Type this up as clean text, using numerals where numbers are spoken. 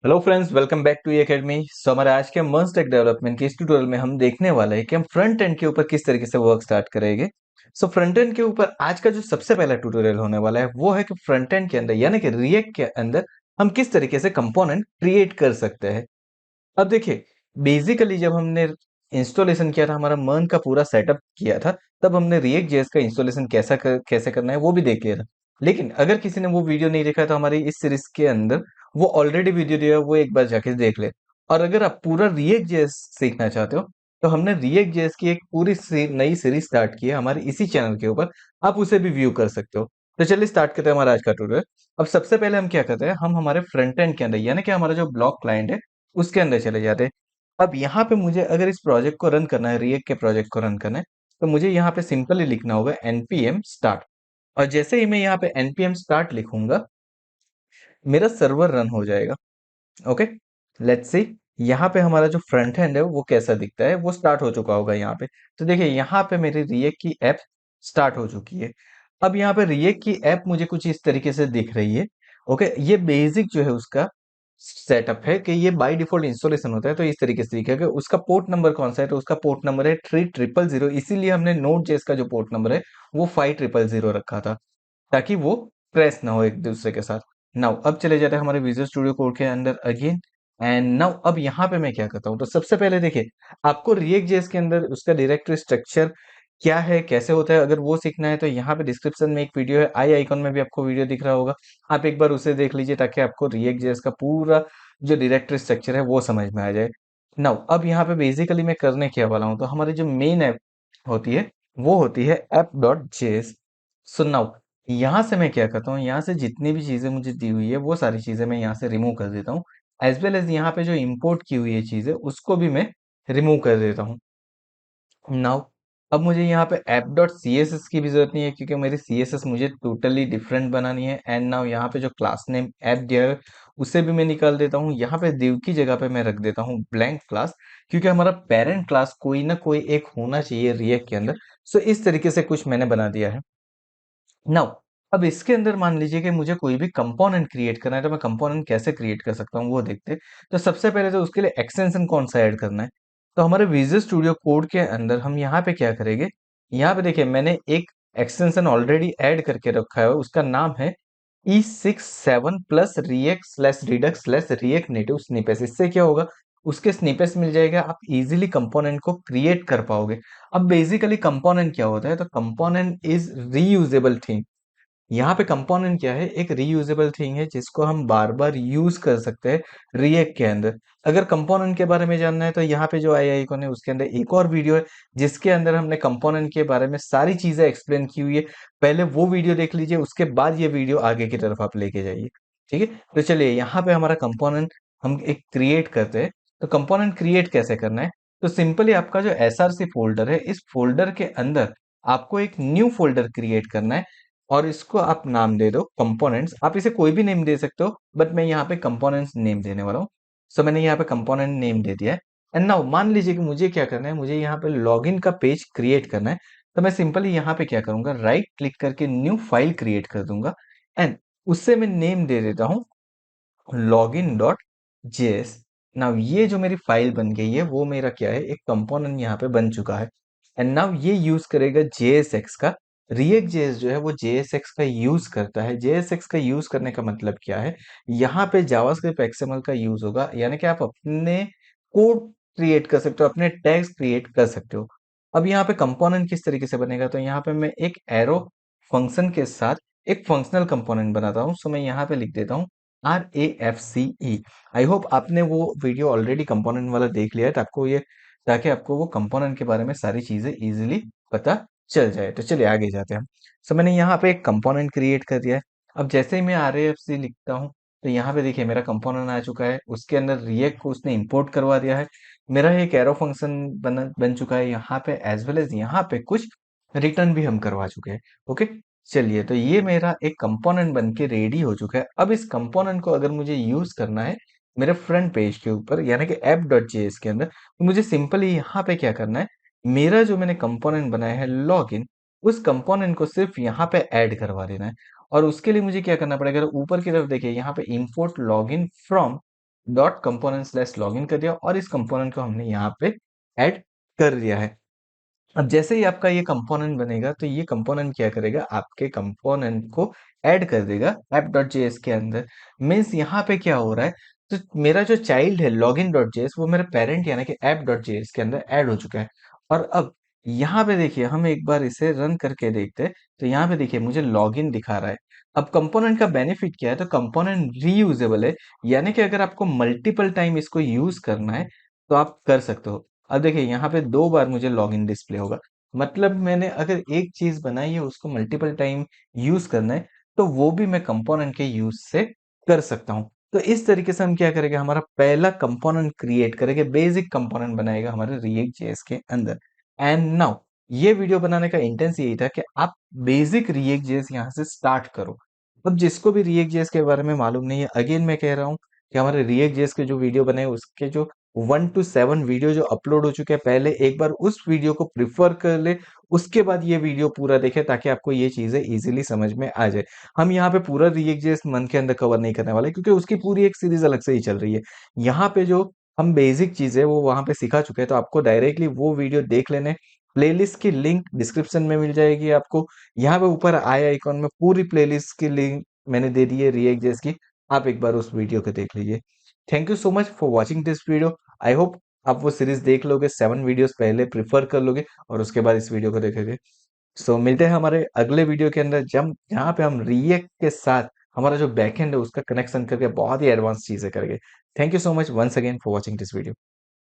Hello friends, welcome back to academy. So हमारे आज के मस्ट टेक डेवलपमेंट के इस ट्यूटोरियल में हम देखने वाले हैं कि हम फ्रंट एंड के ऊपर किस तरीके से वर्क स्टार्ट करेंगे। सो फ्रंट एंड के ऊपर आज का जो सबसे पहला ट्यूटोरियल होने वाला है वो है कि फ्रंट एंड के अंदर यानी कि रिएक्ट के अंदर हम किस तरीके से कंपोनेंट क्रिएट कर सकते हैं। अब देखिए, बेसिकली जब हमने इंस्टॉलेशन किया था, हमारा मर्न का पूरा सेटअप किया था, तब हमने रिएक्ट जेएस का इंस्टॉलेशन कैसे करना है वो भी देख लिया था। लेकिन अगर किसी ने वो वीडियो नहीं देखा तो हमारी इस सीरीज के अंदर वो ऑलरेडी वीडियो दिया है, वो एक बार जाके देख ले। और अगर आप पूरा रिएक्ट जेएस सीखना चाहते हो तो हमने रिएक्ट जेएस की एक पूरी नई सीरीज स्टार्ट की है हमारे इसी चैनल के ऊपर, आप उसे भी व्यू कर सकते हो। तो चलिए स्टार्ट करते हैं हमारा आज का ट्यूटोरियल। अब सबसे पहले हम क्या करते हैं, हम हमारे फ्रंट एंड के अंदर यानी कि हमारा जो ब्लॉक क्लाइंट है उसके अंदर चले जाते हैं। अब यहाँ पे मुझे अगर इस प्रोजेक्ट को रन करना है, रिएक्ट के प्रोजेक्ट को रन करना है, तो मुझे यहाँ पे सिंपली लिखना होगा npm start। और जैसे ही मैं यहाँ पे npm start लिखूंगा, मेरा सर्वर रन हो जाएगा। ओके, लेट्स सी यहाँ पे हमारा जो फ्रंट एंड है वो कैसा दिखता है, वो स्टार्ट हो चुका होगा यहाँ पे। तो देखिए, यहाँ पे मेरी रिएक्ट की ऐप स्टार्ट हो चुकी है। अब यहाँ पे रिएक्ट की ऐप मुझे कुछ इस तरीके से दिख रही है। ओके, ये बेसिक जो है उसका सेटअप है कि ये बाय डिफॉल्ट इंस्टॉलेशन होता है, तो इस तरीके से दिखेगा। उसका पोर्ट नंबर कौन सा है, तो उसका पोर्ट नंबर है 3000, इसीलिए हमने नोट जेएस का जो पोर्ट नंबर है वो 5000 रखा था, ताकि वो क्रैश ना हो एक दूसरे के साथ। नाउ अब चले जाते हैं हमारे विजुअल स्टूडियो कोड के अंदर अगेन। एंड नाउ अब यहाँ पे मैं क्या करता हूँ, तो सबसे पहले देखिए, आपको रिएक्ट जेएस के अंदर उसका डायरेक्टरी स्ट्रक्चर क्या है, कैसे होता है, अगर वो सीखना है तो यहाँ पे डिस्क्रिप्शन में एक वीडियो है, आई आइकॉन में भी आपको वीडियो दिख रहा होगा। आप एक बार उसे देख लीजिए ताकि आपको रिएक्ट जेएस का पूरा जो डायरेक्टरी स्ट्रक्चर है वो समझ में आ जाए। नाउ अब यहाँ पे बेसिकली मैं करने क्या वाला हूँ, तो हमारी जो मेन ऐप होती है वो होती है app.js। सो नाउ यहाँ से मैं क्या करता हूँ, यहाँ से जितनी भी चीज़ें मुझे दी हुई है वो सारी चीज़ें मैं यहाँ से रिमूव कर देता हूँ। एज वेल एज यहाँ पे जो इंपोर्ट की हुई है चीज़ें उसको भी मैं रिमूव कर देता हूँ। नाउ अब मुझे यहाँ पे app dot C S S की भी जरूरत नहीं है, क्योंकि मेरी सी एस एस मुझे टोटली डिफरेंट बनानी है। एंड नाउ यहाँ पे जो क्लास नेम ऐप दिया है उसे भी मैं निकाल देता हूँ। यहाँ पे दिव की जगह पे मैं रख देता हूँ ब्लैंक क्लास, क्योंकि हमारा पेरेंट क्लास कोई ना कोई एक होना चाहिए रिएक्ट के अंदर। सो इस तरीके से कुछ मैंने बना दिया है। नाउ अब इसके अंदर मान लीजिए कि मुझे कोई भी कंपोनेंट क्रिएट करना है, तो मैं कंपोनेंट कैसे क्रिएट कर सकता हूँ वो देखते हैं। तो सबसे पहले तो उसके लिए एक्सटेंशन कौन सा ऐड करना है, तो हमारे विजुअल स्टूडियो कोड के अंदर हम यहाँ पे क्या करेंगे, यहाँ पे देखिए मैंने एक एक्सटेंशन ऑलरेडी ऐड करके रखा है, उसका नाम है E67 plus react slash redux slash react native snippets. इससे क्या होगा, उसके स्निपेस मिल जाएगा, आप इजीली कंपोनेंट को क्रिएट कर पाओगे। अब बेसिकली कंपोनेंट क्या होता है, तो कंपोनेंट इज रीयूजेबल थिंग। यहाँ पे कंपोनेंट क्या है, एक रीयूजेबल थिंग है जिसको हम बार बार यूज कर सकते हैं रिएक्ट के अंदर। अगर कंपोनेंट के बारे में जानना है तो यहाँ पे जो आई आइकॉन है उसके अंदर एक और वीडियो है जिसके अंदर हमने कंपोनेंट के बारे में सारी चीजें एक्सप्लेन की हुई है। पहले वो वीडियो देख लीजिए, उसके बाद ये वीडियो आगे की तरफ आप लेके जाइए। ठीक है, तो चलिए यहाँ पे हमारा कंपोनेंट हम एक क्रिएट करते हैं। तो कंपोनेंट क्रिएट कैसे करना है, तो सिंपली आपका जो एसआरसी फोल्डर है, इस फोल्डर के अंदर आपको एक न्यू फोल्डर क्रिएट करना है और इसको आप नाम दे दो कंपोनेंट्स। आप इसे कोई भी नेम दे सकते हो, बट मैं यहाँ पे कंपोनेंट्स नेम देने वाला हूँ। सो मैंने यहाँ पे कंपोनेंट नेम दे दिया है। एंड नाउ मान लीजिए कि मुझे क्या करना है, मुझे यहाँ पे लॉगिन का पेज क्रिएट करना है। तो मैं सिंपली यहाँ पे क्या करूंगा, राइट क्लिक करके न्यू फाइल क्रिएट कर दूंगा। एंड उससे मैं नेम दे देता हूँ लॉगिन डॉट जेएस। नाउ ये जो मेरी फाइल बन गई है वो मेरा क्या है, एक कंपोनेंट यहाँ पे बन चुका है। एंड नाउ ये यूज करेगा जेएसएक्स का। रिएक्ट जेएस जो है वो जेएसएक्स का यूज करता है। जेएसएक्स का यूज करने का मतलब क्या है, यहाँ पे जावास्क्रिप्ट एक्सएमएल का यूज होगा, यानी कि आप अपने कोड क्रिएट कर सकते हो, अपने टैग्स क्रिएट कर सकते हो। अब यहाँ पे कंपोनेंट किस तरीके से बनेगा, तो यहाँ पे मैं एक एरो फंक्शन के साथ एक फंक्शनल कंपोनेंट बनाता हूँ। सो मैं यहाँ पे लिख देता हूँ RAFCE। आई होप आपने वो वीडियो ऑलरेडी कंपोनेंट वाला देख लिया है, तो आपको ये, ताकि आपको वो कंपोनेंट के बारे में सारी चीजें इजीली पता चल जाए। तो चलिए आगे जाते हैं हम। सो मैंने यहाँ पे एक कंपोनेंट क्रिएट कर दिया है। अब जैसे ही मैं RAFC लिखता हूँ तो यहाँ पे देखिए मेरा कंपोनेंट आ चुका है, उसके अंदर रिएक्ट को उसने इंपोर्ट करवा दिया है। मेरा एक एरो फंक्शन बन चुका है यहाँ पे, एज वेल एज यहाँ पे कुछ रिटर्न भी हम करवा चुके हैं। ओके, चलिए तो ये मेरा एक कंपोनेंट बन के रेडी हो चुका है। अब इस कंपोनेंट को अगर मुझे यूज करना है मेरे फ्रंट पेज के ऊपर यानी कि app.js के अंदर, तो मुझे सिंपली यहाँ पे क्या करना है, मेरा जो मैंने कंपोनेंट बनाया है लॉगिन, उस कंपोनेंट को सिर्फ यहाँ पे ऐड करवा देना है। और उसके लिए मुझे क्या करना पड़ेगा, तो ऊपर की तरफ देखिए यहाँ पे import login from dot component slash login कर दिया और इस कंपोनेंट को हमने यहाँ पे ऐड कर दिया है। अब जैसे ही आपका ये कंपोनेंट बनेगा तो ये कंपोनेंट क्या करेगा, आपके कंपोनेंट को ऐड कर देगा app.js के अंदर। मीन्स यहाँ पे क्या हो रहा है, तो मेरा जो चाइल्ड है login.js वो मेरा पेरेंट यानी कि app.js के अंदर ऐड हो चुका है। और अब यहाँ पे देखिए, हम एक बार इसे रन करके देखते हैं, तो यहाँ पे देखिए मुझे लॉगिन दिखा रहा है। अब कंपोनेंट का बेनिफिट क्या है, तो कंपोनेंट रीयूजेबल है, यानी कि अगर आपको मल्टीपल टाइम इसको यूज करना है तो आप कर सकते हो। अब देखिए यहाँ पे 2 बार मुझे लॉगिन डिस्प्ले होगा, मतलब मैंने अगर एक चीज बनाई है उसको मल्टीपल टाइम यूज करना है, तो वो भी मैं कंपोनेंट के यूज से कर सकता हूँ। तो इस तरीके से हम क्या करेंगे, हमारा पहला कंपोनेंट क्रिएट करेंगे, बेसिक कंपोनेंट बनाएगा हमारे रिएक्ट जेएस के अंदर। एंड नाउ ये वीडियो बनाने का इंटेंस यही था कि आप बेसिक रिएक्ट जेएस यहाँ से स्टार्ट करो। अब जिसको भी रिएक्ट जेएस के बारे में मालूम नहीं है, अगेन मैं कह रहा हूँ कि हमारे रिएक्ट जेएस के जो वीडियो बने उसके जो 1 to 7 वीडियो जो अपलोड हो चुके हैं, पहले एक बार उस वीडियो को प्रिफर कर ले, उसके बाद ये वीडियो पूरा देखें ताकि आपको ये चीजें इजीली समझ में आ जाए। हम यहाँ पे पूरा रिएक्ट जेएस मंथ के अंदर कवर नहीं करने वाले, क्योंकि उसकी पूरी एक सीरीज अलग से ही चल रही है। यहाँ पे जो हम बेसिक चीजें वो वहां पे सिखा चुके हैं, तो आपको डायरेक्टली वो वीडियो देख लेने। प्लेलिस्ट की लिंक डिस्क्रिप्शन में मिल जाएगी आपको। यहाँ पे ऊपर आई आइकॉन में पूरी प्लेलिस्ट की लिंक मैंने दे दी है रिएक्ट जेएस की, आप एक बार उस वीडियो को देख लीजिए। Thank you so much for watching this video. I hope आप वो सीरीज देख लोगे, 7 वीडियोस पहले प्रिफर कर लोगे और उसके बाद इस वीडियो को देखेंगे। सो मिलते हैं हमारे अगले वीडियो के अंदर, जब जहाँ पे हम रिएक्ट के साथ हमारा जो बैकएंड है उसका कनेक्शन करके बहुत ही एडवांस चीजें करेंगे। Thank you so much once again for watching this video.